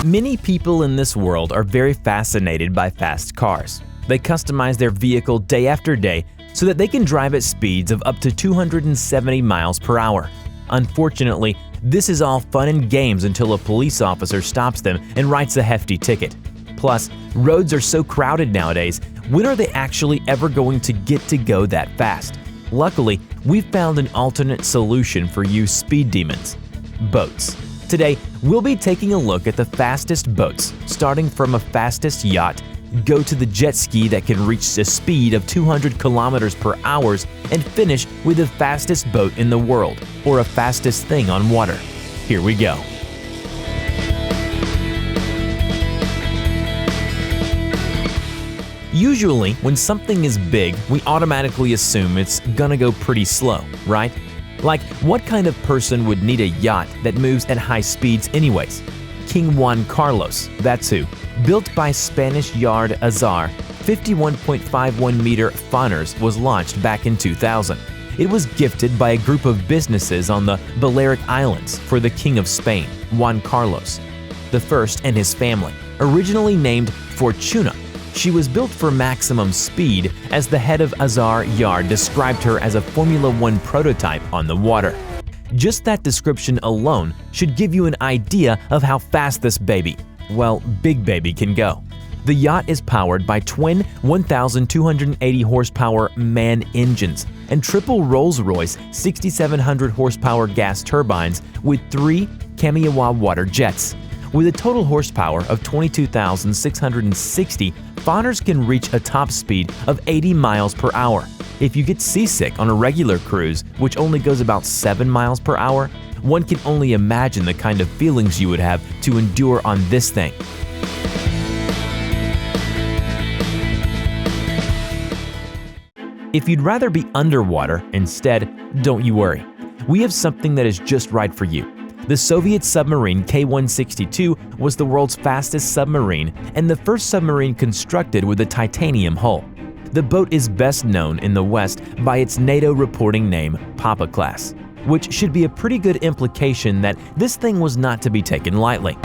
Many people in this world are very fascinated by fast cars. They customize their vehicle day after day so that they can drive at speeds of up to 270 miles per hour. Unfortunately, this is all fun and games until a police officer stops them and writes a hefty ticket. Plus, roads are so crowded nowadays, when are they actually ever going to get to go that fast? Luckily, we've found an alternate solution for you speed demons: boats. Today, we'll be taking a look at the fastest boats, starting from a fastest yacht, go to the jet ski that can reach a speed of 200 kilometers per hour, and finish with the fastest boat in the world, or a fastest thing on water. Here we go. Usually, when something is big, we automatically assume it's gonna go pretty slow, right? Like, what kind of person would need a yacht that moves at high speeds anyways? King Juan Carlos, that's who. Built by Spanish Yacht FZR, 51.51-meter Fauners was launched back in 2000. It was gifted by a group of businesses on the Balearic Islands for the King of Spain, Juan Carlos I, and his family. Originally named Fortuna, she was built for maximum speed, as the head of FZR Yacht described her as a Formula One prototype on the water. Just that description alone should give you an idea of how fast this baby, well, big baby, can go. The yacht is powered by twin 1,280 horsepower MAN engines and triple Rolls-Royce 6,700 horsepower gas turbines with 3 Kamiyawa water jets. With a total horsepower of 22,660, Fauners can reach a top speed of 80 miles per hour. If you get seasick on a regular cruise, which only goes about 7 miles per hour, one can only imagine the kind of feelings you would have to endure on this thing. If you'd rather be underwater instead, don't you worry. We have something that is just right for you. The Soviet submarine K-162 was the world's fastest submarine and the first submarine constructed with a titanium hull. The boat is best known in the West by its NATO reporting name, Papa Class, which should be a pretty good implication that this thing was not to be taken lightly.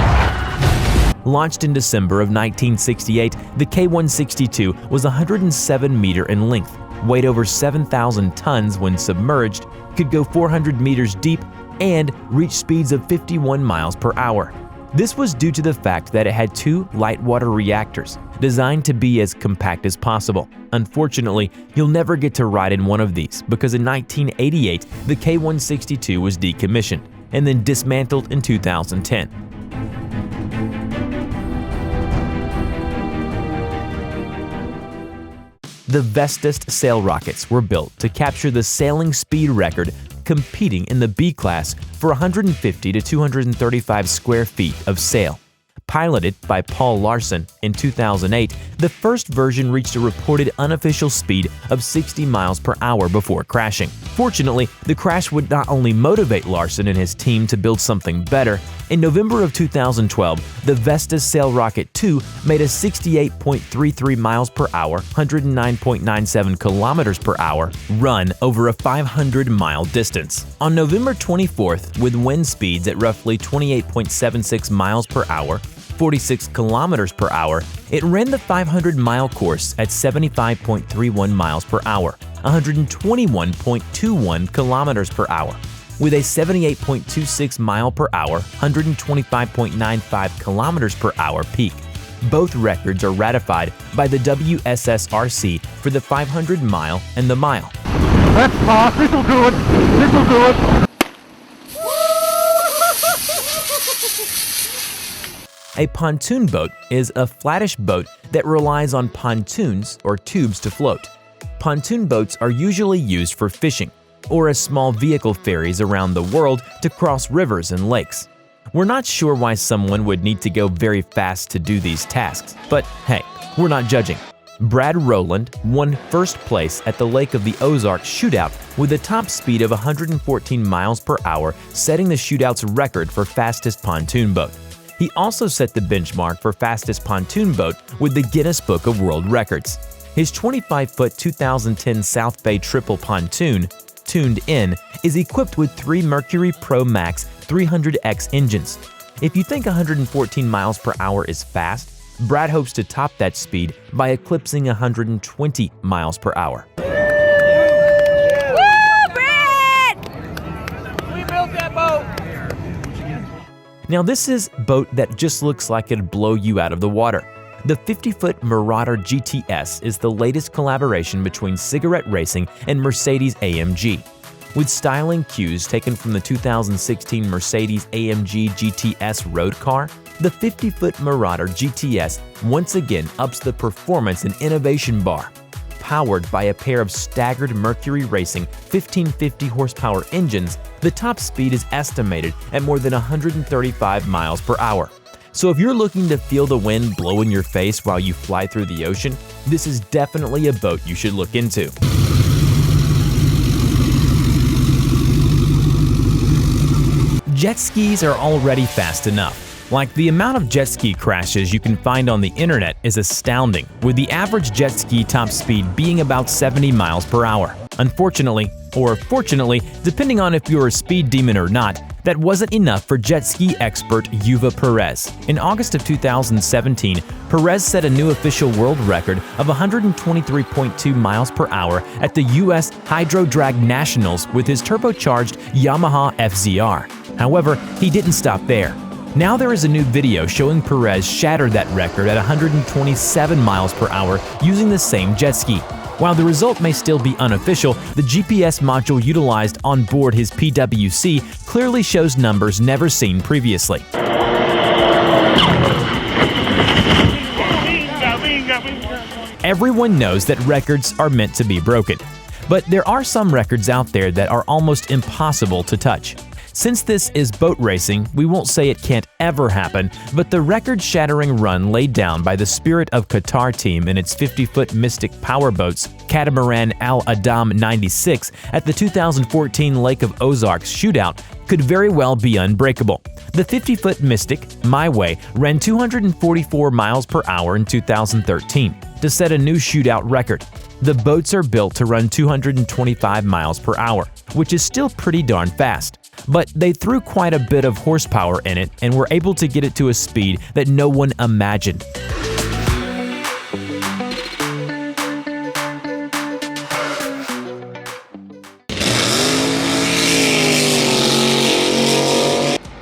Launched in December of 1968, the K-162 was 107 meters in length, weighed over 7,000 tons when submerged, could go 400 meters deep, and reach speeds of 51 miles per hour. This was due to the fact that it had 2 light water reactors, designed to be as compact as possible. Unfortunately, you'll never get to ride in one of these because in 1988, the K-162 was decommissioned and then dismantled in 2010. The Vestas sail rockets were built to capture the sailing speed record, competing in the B class for 150 to 235 square feet of sail. Piloted by Paul Larsen in 2008, the first version reached a reported unofficial speed of 60 miles per hour before crashing. Fortunately, the crash would not only motivate Larsen and his team to build something better. In November of 2012, the Vestas Sail Rocket 2 made a 68.33 miles per hour, 109.97 kilometers per hour run over a 500-mile distance. On November 24th, with wind speeds at roughly 28.76 miles per hour, 46 kilometers per hour, it ran the 500-mile course at 75.31 miles per hour, 121.21 kilometers per hour, with a 78.26 mile per hour, 125.95 kilometers per hour peak. Both records are ratified by the WSSRC for the 500-mile and the mile. Let's pass, this'll do it, this'll do it. A pontoon boat is a flattish boat that relies on pontoons or tubes to float. Pontoon boats are usually used for fishing or as small vehicle ferries around the world to cross rivers and lakes. We're not sure why someone would need to go very fast to do these tasks, but hey, we're not judging. Brad Rowland won first place at the Lake of the Ozarks shootout with a top speed of 114 miles per hour, setting the shootout's record for fastest pontoon boat. He also set the benchmark for fastest pontoon boat with the Guinness Book of World Records. His 25-foot 2010 South Bay triple pontoon, tuned in, is equipped with 3 Mercury Pro Max 300X engines. If you think 114 miles per hour is fast, Brad hopes to top that speed by eclipsing 120 miles per hour. Woo, Brad! We built that boat! Now this is a boat that just looks like it'd blow you out of the water. The 50-foot Marauder GTS is the latest collaboration between cigarette racing and Mercedes-AMG. With styling cues taken from the 2016 Mercedes-AMG GTS road car, the 50-foot Marauder GTS once again ups the performance and innovation bar. Powered by a pair of staggered Mercury Racing 1550 horsepower engines, the top speed is estimated at more than 135 miles per hour. So if you're looking to feel the wind blow in your face while you fly through the ocean, this is definitely a boat you should look into. Jet skis are already fast enough. Like, the amount of jet ski crashes you can find on the internet is astounding, with the average jet ski top speed being about 70 miles per hour. Unfortunately, or fortunately, depending on if you're a speed demon or not, that wasn't enough for jet ski expert Yuva Perez. In August of 2017, Perez set a new official world record of 123.2 miles per hour at the US Hydro Drag Nationals with his turbocharged Yamaha FZR. However, he didn't stop there. Now there is a new video showing Perez shatter that record at 127 miles per hour using the same jet ski. While the result may still be unofficial, the GPS module utilized on board his PWC clearly shows numbers never seen previously. Everyone knows that records are meant to be broken, but there are some records out there that are almost impossible to touch. Since this is boat racing, we won't say it can't ever happen, but the record-shattering run laid down by the Spirit of Qatar team in its 50-foot Mystic powerboats Catamaran Al Adam 96 at the 2014 Lake of Ozarks shootout could very well be unbreakable. The 50-foot Mystic, My Way, ran 244 miles per hour in 2013 to set a new shootout record. The boats are built to run 225 miles per hour, which is still pretty darn fast. But they threw quite a bit of horsepower in it and were able to get it to a speed that no one imagined.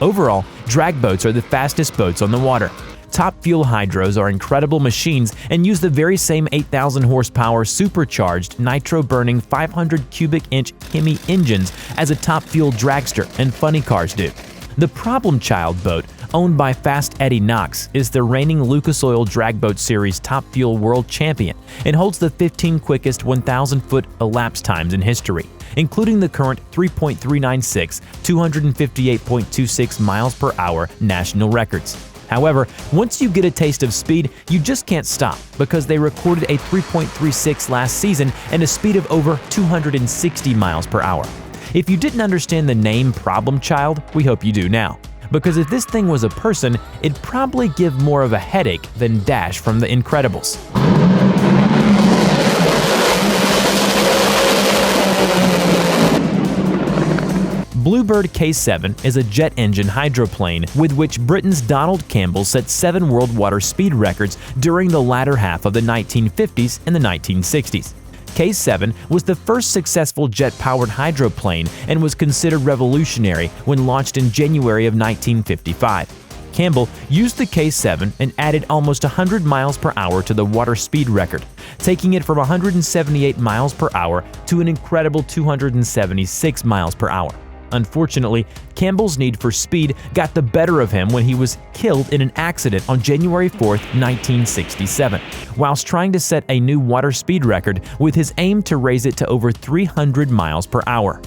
Overall, drag boats are the fastest boats on the water. Top Fuel hydros are incredible machines and use the very same 8,000 horsepower supercharged nitro-burning 500 cubic inch Hemi engines as a Top Fuel Dragster and funny cars do. The Problem Child boat, owned by Fast Eddie Knox, is the reigning Lucas Oil Drag Boat Series Top Fuel World Champion and holds the 15 quickest 1,000-foot elapsed times in history, including the current 3.396, 258.26 miles per hour national records. However, once you get a taste of speed, you just can't stop because they recorded a 3.36 last season and a speed of over 260 miles per hour. If you didn't understand the name Problem Child, we hope you do now. Because if this thing was a person, it'd probably give more of a headache than Dash from The Incredibles. Bluebird K7 is a jet engine hydroplane with which Britain's Donald Campbell set 7 world water speed records during the latter half of the 1950s and the 1960s. K7 was the first successful jet-powered hydroplane and was considered revolutionary when launched in January of 1955. Campbell used the K7 and added almost 100 miles per hour to the water speed record, taking it from 178 miles per hour to an incredible 276 miles per hour. Unfortunately, Campbell's need for speed got the better of him when he was killed in an accident on January 4, 1967, whilst trying to set a new water speed record with his aim to raise it to over 300 miles per hour.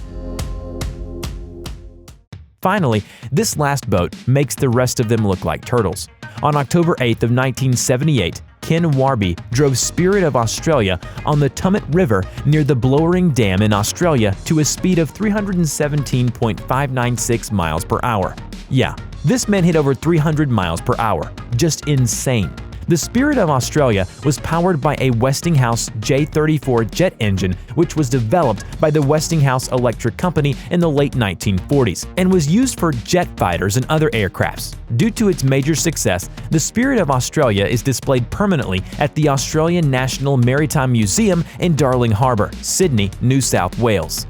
Finally, this last boat makes the rest of them look like turtles. On October 8 of 1978, Ken Warby drove Spirit of Australia on the Tumut River near the Blowering Dam in Australia to a speed of 317.596 miles per hour. Yeah, this man hit over 300 miles per hour. Just insane. The Spirit of Australia was powered by a Westinghouse J34 jet engine, which was developed by the Westinghouse Electric Company in the late 1940s and was used for jet fighters and other aircrafts. Due to its major success, the Spirit of Australia is displayed permanently at the Australian National Maritime Museum in Darling Harbour, Sydney, New South Wales.